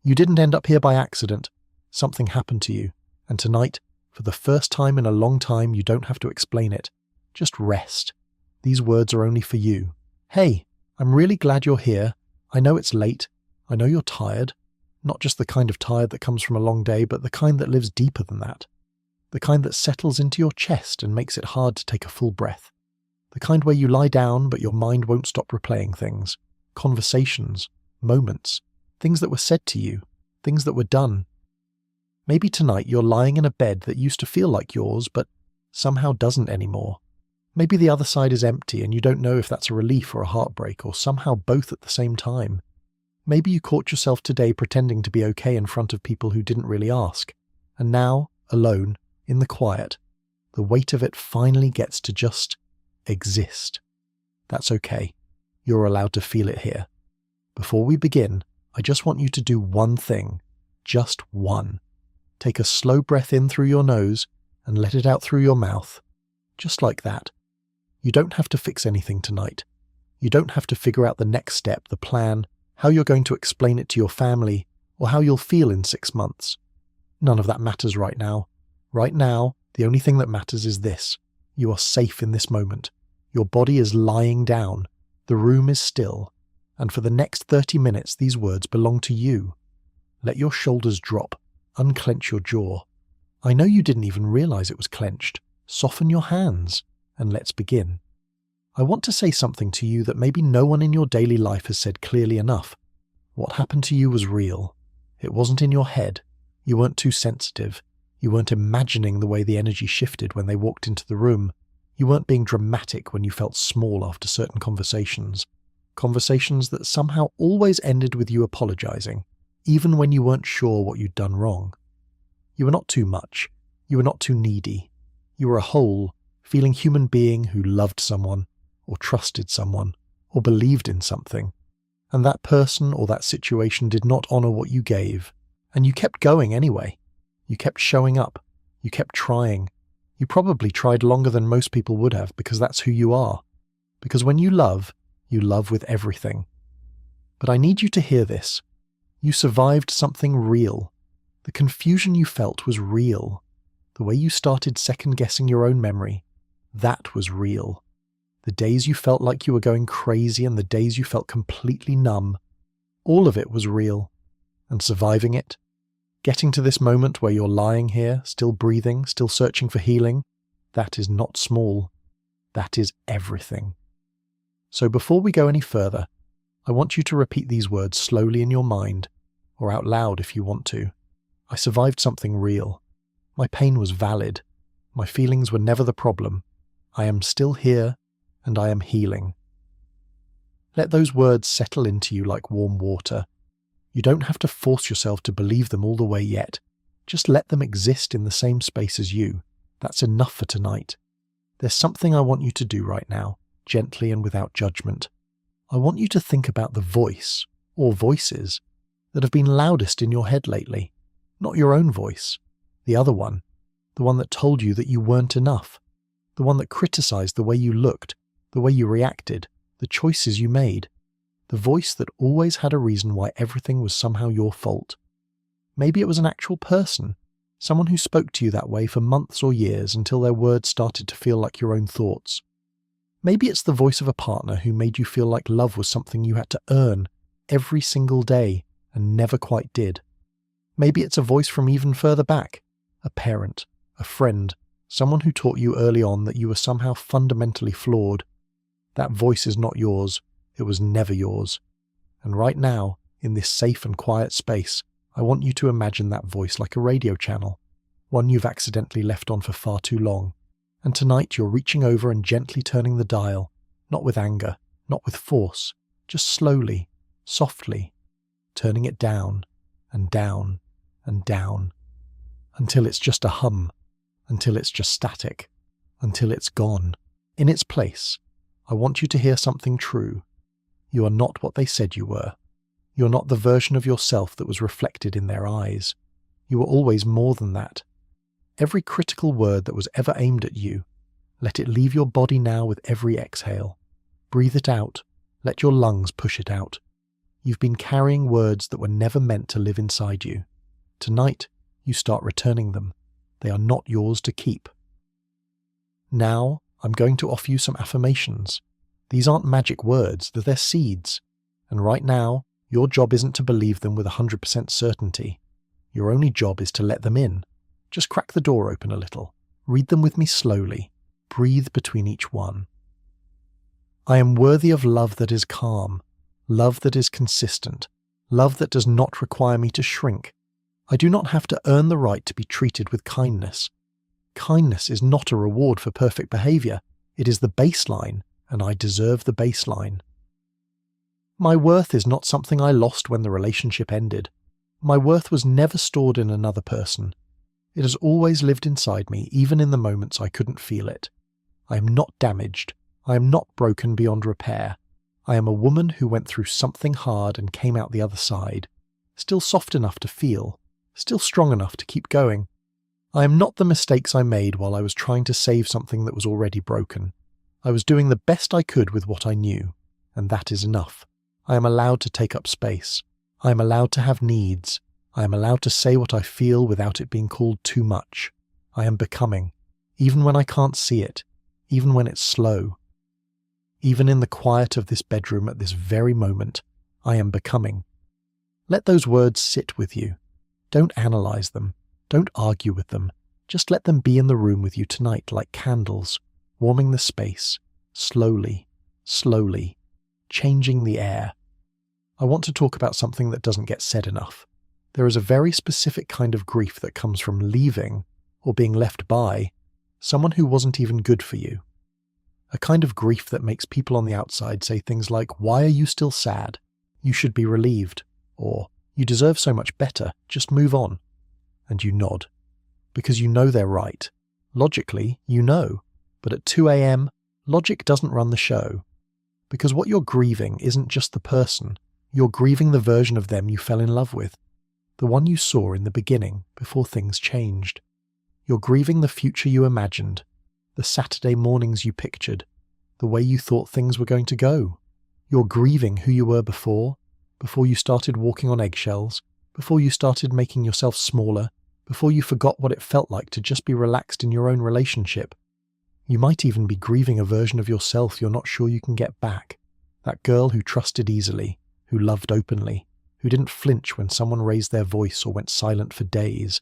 You didn't end up here by accident. Something happened to you. And tonight, for the first time in a long time, you don't have to explain it. Just rest. These words are only for you. Hey, I'm really glad you're here. I know it's late. I know you're tired. Not just the kind of tired that comes from a long day, but the kind that lives deeper than that. The kind that settles into your chest and makes it hard to take a full breath. The kind where you lie down, but your mind won't stop replaying things. Conversations, moments, things that were said to you, things that were done. Maybe tonight you're lying in a bed that used to feel like yours, but somehow doesn't anymore. Maybe the other side is empty and you don't know if that's a relief or a heartbreak or somehow both at the same time. Maybe you caught yourself today pretending to be okay in front of people who didn't really ask. And now, alone, in the quiet, the weight of it finally gets to just exist. That's okay. You're allowed to feel it here. Before we begin, I just want you to do one thing. Just one. Take a slow breath in through your nose and let it out through your mouth. Just like that. You don't have to fix anything tonight. You don't have to figure out the next step, the plan, how you're going to explain it to your family, or how you'll feel in 6 months. None of that matters right now. Right now, the only thing that matters is this. You are safe in this moment. Your body is lying down. The room is still. And for the next 30 minutes, these words belong to you. Let your shoulders drop. Unclench your jaw. I know you didn't even realize it was clenched. Soften your hands, and let's begin. I want to say something to you that maybe no one in your daily life has said clearly enough. What happened to you was real. It wasn't in your head. You weren't too sensitive. You weren't imagining the way the energy shifted when they walked into the room. You weren't being dramatic when you felt small after certain conversations. Conversations that somehow always ended with you apologizing, even when you weren't sure what you'd done wrong. You were not too much. You were not too needy. You were a whole, feeling human being who loved someone, or trusted someone, or believed in something. And that person or that situation did not honor what you gave. And you kept going anyway. You kept showing up. You kept trying. You probably tried longer than most people would have because that's who you are. Because when you love with everything. But I need you to hear this. You survived something real. The confusion you felt was real. The way you started second-guessing your own memory, that was real. The days you felt like you were going crazy and the days you felt completely numb, all of it was real. And surviving it, getting to this moment where you're lying here, still breathing, still searching for healing, that is not small. That is everything. So before we go any further, I want you to repeat these words slowly in your mind, or out loud if you want to. I survived something real. My pain was valid. My feelings were never the problem. I am still here, and I am healing. Let those words settle into you like warm water. You don't have to force yourself to believe them all the way yet. Just let them exist in the same space as you. That's enough for tonight. There's something I want you to do right now, gently and without judgment. I want you to think about the voice, or voices, that have been loudest in your head lately. Not your own voice. The other one. The one that told you that you weren't enough. The one that criticized the way you looked, the way you reacted, the choices you made. The voice that always had a reason why everything was somehow your fault. Maybe it was an actual person, someone who spoke to you that way for months or years until their words started to feel like your own thoughts. Maybe it's the voice of a partner who made you feel like love was something you had to earn every single day and never quite did. Maybe it's a voice from even further back, a parent, a friend, someone who taught you early on that you were somehow fundamentally flawed. That voice is not yours. It was never yours. And right now, in this safe and quiet space, I want you to imagine that voice like a radio channel, one you've accidentally left on for far too long. And tonight you're reaching over and gently turning the dial, not with anger, not with force, just slowly, softly, turning it down and down and down, until it's just a hum, until it's just static, until it's gone. In its place, I want you to hear something true. You are not what they said you were. You're not the version of yourself that was reflected in their eyes. You were always more than that. Every critical word that was ever aimed at you, let it leave your body now with every exhale. Breathe it out. Let your lungs push it out. You've been carrying words that were never meant to live inside you. Tonight, you start returning them. They are not yours to keep. Now, I'm going to offer you some affirmations. These aren't magic words, they're seeds. And right now, your job isn't to believe them with 100% certainty. Your only job is to let them in. Just crack the door open a little. Read them with me slowly. Breathe between each one. I am worthy of love that is calm, love that is consistent, love that does not require me to shrink. I do not have to earn the right to be treated with kindness. Kindness is not a reward for perfect behavior. It is the baseline, and I deserve the baseline. My worth is not something I lost when the relationship ended. My worth was never stored in another person. It has always lived inside me, even in the moments I couldn't feel it. I am not damaged. I am not broken beyond repair. I am a woman who went through something hard and came out the other side, still soft enough to feel, still strong enough to keep going. I am not the mistakes I made while I was trying to save something that was already broken. I was doing the best I could with what I knew, and that is enough. I am allowed to take up space. I am allowed to have needs. I am allowed to say what I feel without it being called too much. I am becoming, even when I can't see it, even when it's slow. Even in the quiet of this bedroom at this very moment, I am becoming. Let those words sit with you. Don't analyze them. Don't argue with them. Just let them be in the room with you tonight like candles, warming the space, slowly, slowly, changing the air. I want to talk about something that doesn't get said enough. There is a very specific kind of grief that comes from leaving, or being left by, someone who wasn't even good for you. A kind of grief that makes people on the outside say things like, "Why are you still sad? You should be relieved," or "You deserve so much better, just move on." And you nod, because you know they're right. Logically, you know, but at 2 a.m., logic doesn't run the show. Because what you're grieving isn't just the person, you're grieving the version of them you fell in love with, the one you saw in the beginning before things changed. You're grieving the future you imagined, the Saturday mornings you pictured, the way you thought things were going to go. You're grieving who you were before you started walking on eggshells, before you started making yourself smaller, before you forgot what it felt like to just be relaxed in your own relationship. You might even be grieving a version of yourself you're not sure you can get back. That girl who trusted easily, who loved openly, who didn't flinch when someone raised their voice or went silent for days,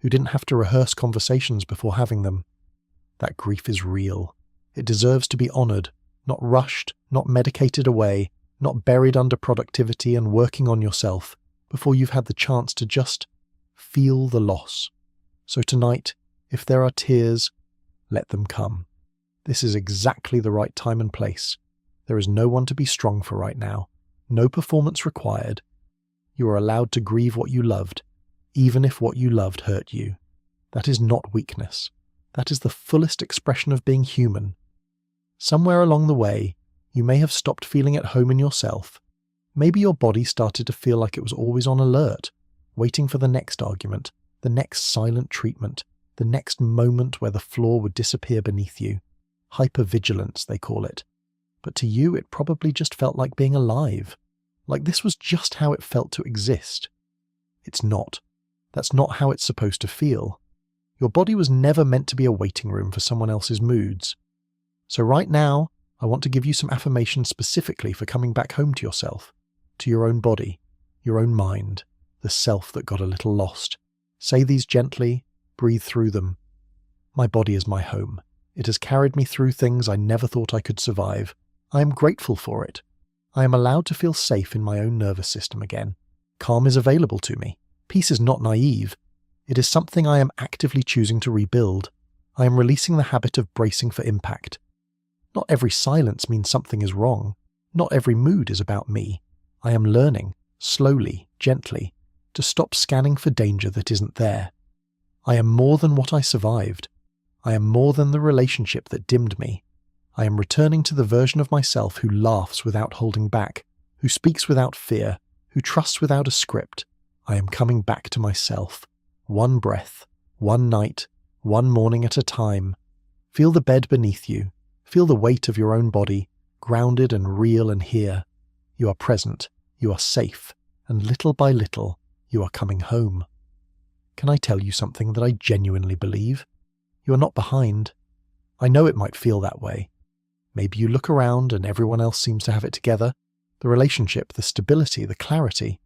who didn't have to rehearse conversations before having them. That grief is real. It deserves to be honored, not rushed, not medicated away, not buried under productivity and working on yourself before you've had the chance to just feel the loss. So tonight, if there are tears, let them come. This is exactly the right time and place. There is no one to be strong for right now. No performance required. You are allowed to grieve what you loved, even if what you loved hurt you. That is not weakness. That is the fullest expression of being human. Somewhere along the way, you may have stopped feeling at home in yourself. Maybe your body started to feel like it was always on alert, waiting for the next argument, the next silent treatment, the next moment where the floor would disappear beneath you. Hypervigilance, they call it. But to you, it probably just felt like being alive. Like this was just how it felt to exist. It's not. That's not how it's supposed to feel. Your body was never meant to be a waiting room for someone else's moods. So right now, I want to give you some affirmations specifically for coming back home to yourself, to your own body, your own mind, the self that got a little lost. Say these gently, breathe through them. My body is my home. It has carried me through things I never thought I could survive. I am grateful for it. I am allowed to feel safe in my own nervous system again. Calm is available to me. Peace is not naive. It is something I am actively choosing to rebuild. I am releasing the habit of bracing for impact. Not every silence means something is wrong. Not every mood is about me. I am learning, slowly, gently, to stop scanning for danger that isn't there. I am more than what I survived. I am more than the relationship that dimmed me. I am returning to the version of myself who laughs without holding back, who speaks without fear, who trusts without a script. I am coming back to myself. One breath, one night, one morning at a time. Feel the bed beneath you. Feel the weight of your own body, grounded and real and here. You are present. You are safe, and little by little, you are coming home. Can I tell you something that I genuinely believe? You are not behind. I know it might feel that way. Maybe you look around and everyone else seems to have it together. The relationship, the stability, the clarity.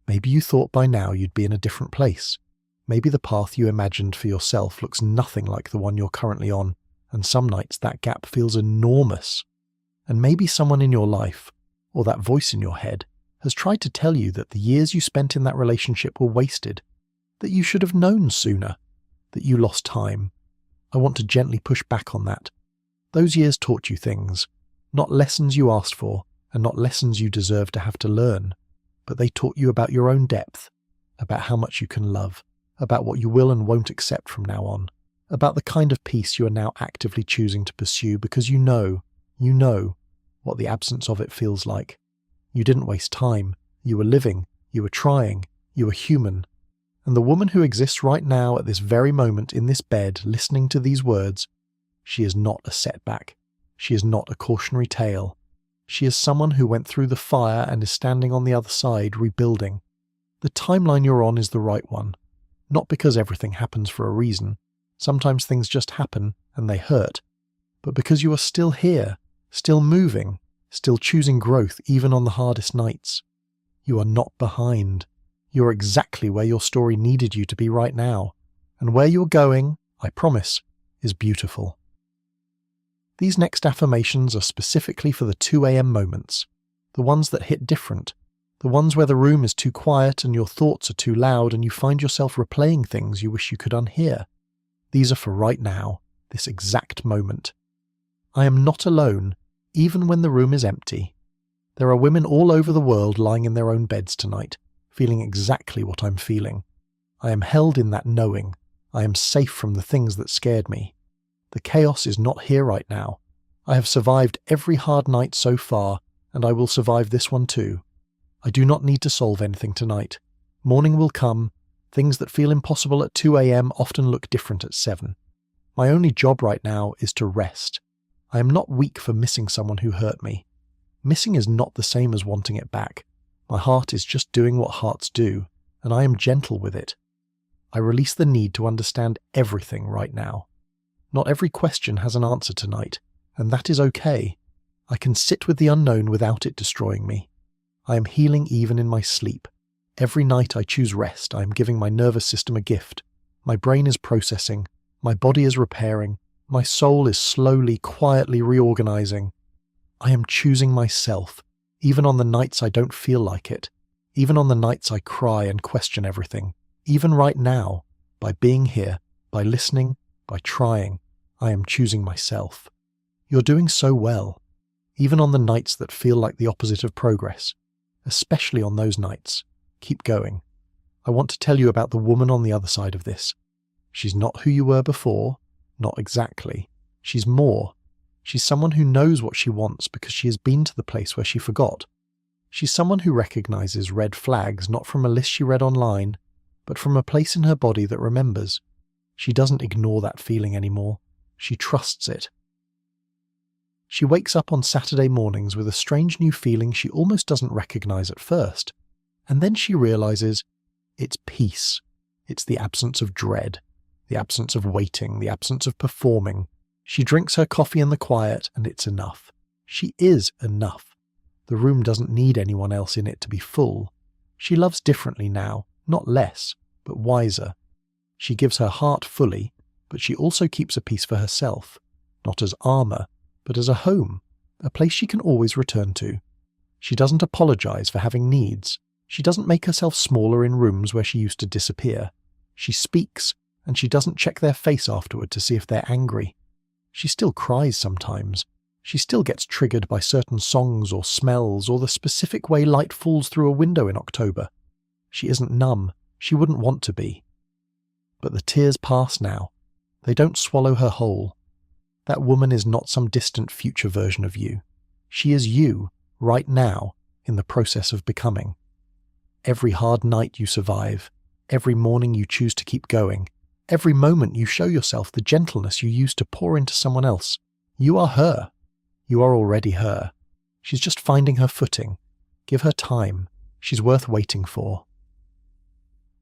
Maybe you thought by now you'd be in a different place. Maybe the path you imagined for yourself looks nothing like the one you're currently on, and some nights that gap feels enormous. And maybe someone in your life, or that voice in your head, has tried to tell you that the years you spent in that relationship were wasted, that you should have known sooner, that you lost time. I want to gently push back on that. Those years taught you things, not lessons you asked for, and not lessons you deserve to have to learn, but they taught you about your own depth, about how much you can love, about what you will and won't accept from now on, about the kind of peace you are now actively choosing to pursue because you know what the absence of it feels like. You didn't waste time. You were living. You were trying. You were human. And the woman who exists right now at this very moment in this bed listening to these words, she is not a setback. She is not a cautionary tale. She is someone who went through the fire and is standing on the other side rebuilding. The timeline you're on is the right one. Not because everything happens for a reason. Sometimes things just happen and they hurt. But because you are still here, still moving, still choosing growth even on the hardest nights. You are not behind. You're exactly where your story needed you to be right now. And where you're going, I promise, is beautiful. These next affirmations are specifically for the 2 a.m. moments, the ones that hit different, the ones where the room is too quiet and your thoughts are too loud and you find yourself replaying things you wish you could unhear. These are for right now, this exact moment. I am not alone, even when the room is empty. There are women all over the world lying in their own beds tonight, feeling exactly what I'm feeling. I am held in that knowing. I am safe from the things that scared me. The chaos is not here right now. I have survived every hard night so far, and I will survive this one too. I do not need to solve anything tonight. Morning will come. Things that feel impossible at 2 a.m. often look different at 7. My only job right now is to rest. I am not weak for missing someone who hurt me. Missing is not the same as wanting it back. My heart is just doing what hearts do, and I am gentle with it. I release the need to understand everything right now. Not every question has an answer tonight, and that is okay. I can sit with the unknown without it destroying me. I am healing even in my sleep. Every night I choose rest, I am giving my nervous system a gift. My brain is processing. My body is repairing. My soul is slowly, quietly reorganizing. I am choosing myself, even on the nights I don't feel like it, even on the nights I cry and question everything, even right now, by being here, by listening, by trying, I am choosing myself. You're doing so well, even on the nights that feel like the opposite of progress, especially on those nights. Keep going. I want to tell you about the woman on the other side of this. She's not who you were before, not exactly. She's more. She's someone who knows what she wants because she has been to the place where she forgot. She's someone who recognizes red flags not from a list she read online, but from a place in her body that remembers. She doesn't ignore that feeling anymore. She trusts it. She wakes up on Saturday mornings with a strange new feeling she almost doesn't recognize at first, and then she realizes it's peace. It's the absence of dread, the absence of waiting, the absence of performing. She drinks her coffee in the quiet, and it's enough. She is enough. The room doesn't need anyone else in it to be full. She loves differently now, not less, but wiser. She gives her heart fully, but she also keeps a piece for herself, not as armor, but as a home, a place she can always return to. She doesn't apologize for having needs. She doesn't make herself smaller in rooms where she used to disappear. She speaks, and she doesn't check their face afterward to see if they're angry. She still cries sometimes. She still gets triggered by certain songs or smells or the specific way light falls through a window in October. She isn't numb. She wouldn't want to be. But the tears pass now. They don't swallow her whole. That woman is not some distant future version of you. She is you, right now, in the process of becoming. Every hard night you survive, every morning you choose to keep going, every moment you show yourself the gentleness you used to pour into someone else, you are her. You are already her. She's just finding her footing. Give her time. She's worth waiting for.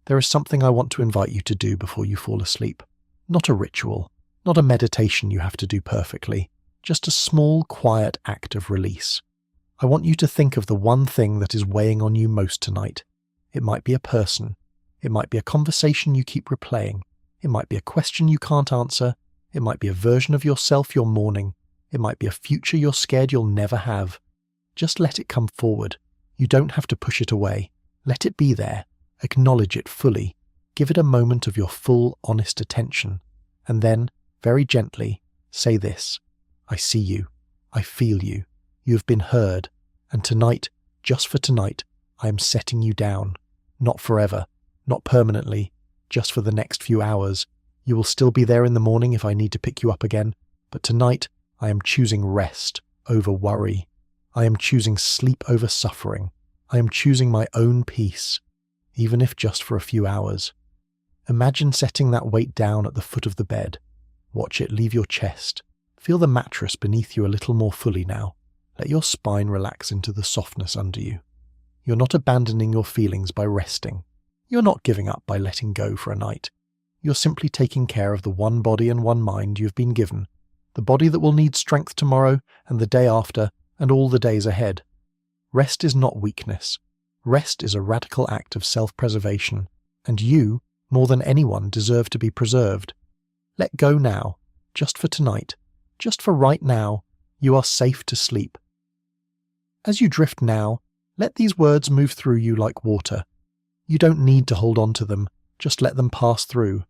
There is something I want to invite you to do before you fall asleep. Not a ritual, not a meditation you have to do perfectly, just a small, quiet act of release. I want you to think of the one thing that is weighing on you most tonight. It might be a person. It might be a conversation you keep replaying. It might be a question you can't answer. It might be a version of yourself you're mourning. It might be a future you're scared you'll never have. Just let it come forward. You don't have to push it away. Let it be there. Acknowledge it fully. Give it a moment of your full, honest attention. And then, very gently, say this: I see you. I feel you. You have been heard. And tonight, just for tonight, I am setting you down. Not forever. Not permanently. Just for the next few hours. You will still be there in the morning if I need to pick you up again. But tonight, I am choosing rest over worry. I am choosing sleep over suffering. I am choosing my own peace, even if just for a few hours. Imagine setting that weight down at the foot of the bed. Watch it leave your chest. Feel the mattress beneath you a little more fully now. Let your spine relax into the softness under you. You're not abandoning your feelings by resting. You're not giving up by letting go for a night. You're simply taking care of the one body and one mind you've been given, the body that will need strength tomorrow and the day after and all the days ahead. Rest is not weakness. Rest is a radical act of self-preservation, and you, more than anyone, deserve to be preserved. Let go now, just for tonight, just for right now. You are safe to sleep. As you drift now, let these words move through you like water. You don't need to hold on to them, just let them pass through.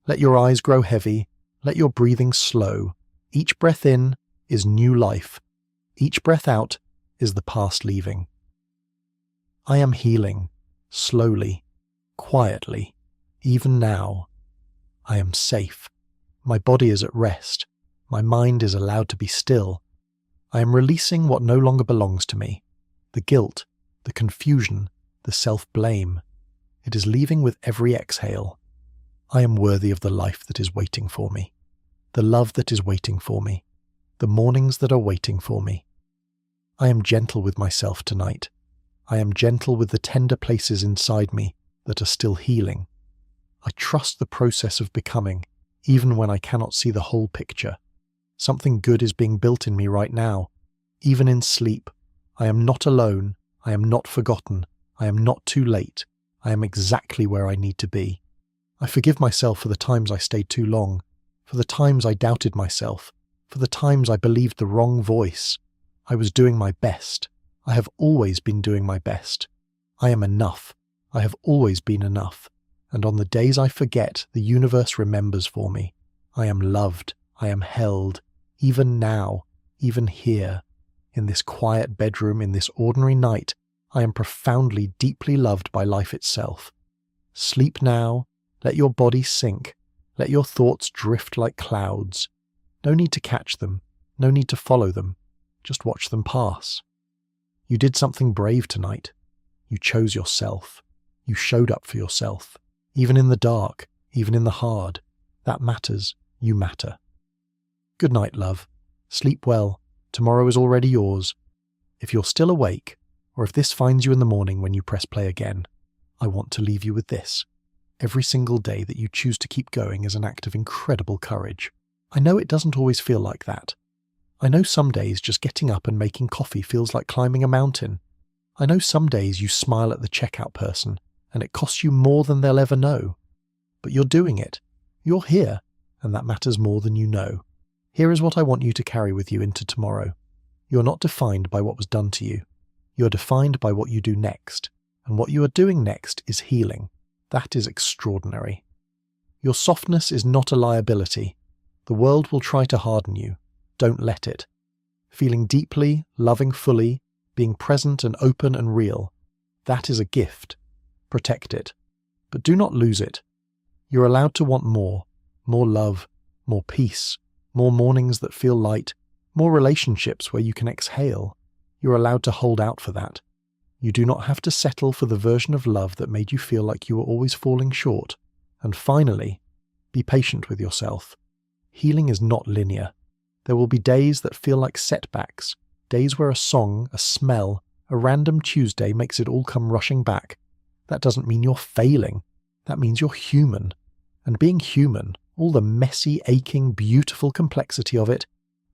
Let your eyes grow heavy, let your breathing slow. Each breath in is new life. Each breath out is the past leaving. I am healing, slowly, quietly, even now. I am safe. My body is at rest. My mind is allowed to be still. I am releasing what no longer belongs to me. The guilt, the confusion, the self-blame. It is leaving with every exhale. I am worthy of the life that is waiting for me, the love that is waiting for me, the mornings that are waiting for me. I am gentle with myself tonight. I am gentle with the tender places inside me that are still healing. I trust the process of becoming, even when I cannot see the whole picture. Something good is being built in me right now. Even in sleep, I am not alone. I am not forgotten. I am not too late. I am exactly where I need to be. I forgive myself for the times I stayed too long, for the times I doubted myself, for the times I believed the wrong voice. I was doing my best. I have always been doing my best. I am enough. I have always been enough. And on the days I forget, the universe remembers for me. I am loved. I am held. Even now, even here, in this quiet bedroom, in this ordinary night, I am profoundly, deeply loved by life itself. Sleep now. Let your body sink. Let your thoughts drift like clouds. No need to catch them. No need to follow them. Just watch them pass. You did something brave tonight. You chose yourself. You showed up for yourself. Even in the dark, even in the hard. That matters. You matter. Good night, love. Sleep well. Tomorrow is already yours. If you're still awake, or if this finds you in the morning when you press play again, I want to leave you with this. Every single day that you choose to keep going is an act of incredible courage. I know it doesn't always feel like that. I know some days just getting up and making coffee feels like climbing a mountain. I know some days you smile at the checkout person and it costs you more than they'll ever know. But you're doing it. You're here, and that matters more than you know. Here is what I want you to carry with you into tomorrow. You're not defined by what was done to you. You're defined by what you do next, and what you are doing next is healing. That is extraordinary. Your softness is not a liability. The world will try to harden you. Don't let it. Feeling deeply, loving fully, being present and open and real, that is a gift. Protect it. But do not lose it. You're allowed to want more love, more peace, more mornings that feel light, more relationships where you can exhale. You're allowed to hold out for that. You do not have to settle for the version of love that made you feel like you were always falling short. And finally, be patient with yourself. Healing is not linear. There will be days that feel like setbacks, days where a song, a smell, A random Tuesday makes it all come rushing back. That doesn't mean you're failing. That means you're human. And being human, all the messy, aching, beautiful complexity of it,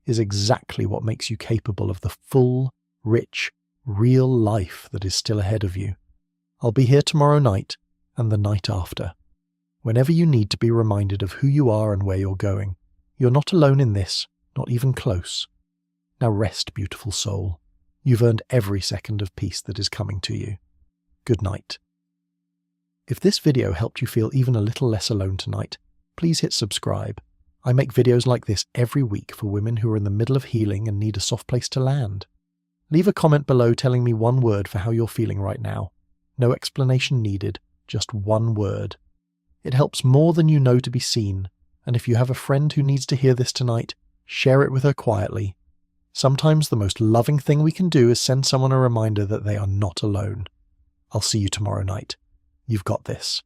is exactly what makes you capable of the full, rich, real life that is still ahead of you. I'll be here tomorrow night and the night after. Whenever you need to be reminded of who you are and where you're going, you're not alone in this, not even close. Now rest, beautiful soul. You've earned every second of peace that is coming to you. Good night. If this video helped you feel even a little less alone tonight, please hit subscribe. I make videos like this every week for women who are in the middle of healing and need a soft place to land. Leave a comment below telling me one word for how you're feeling right now. No explanation needed, just one word. It helps more than you know to be seen, and if you have a friend who needs to hear this tonight, share it with her quietly. Sometimes the most loving thing we can do is send someone a reminder that they are not alone. I'll see you tomorrow night. You've got this.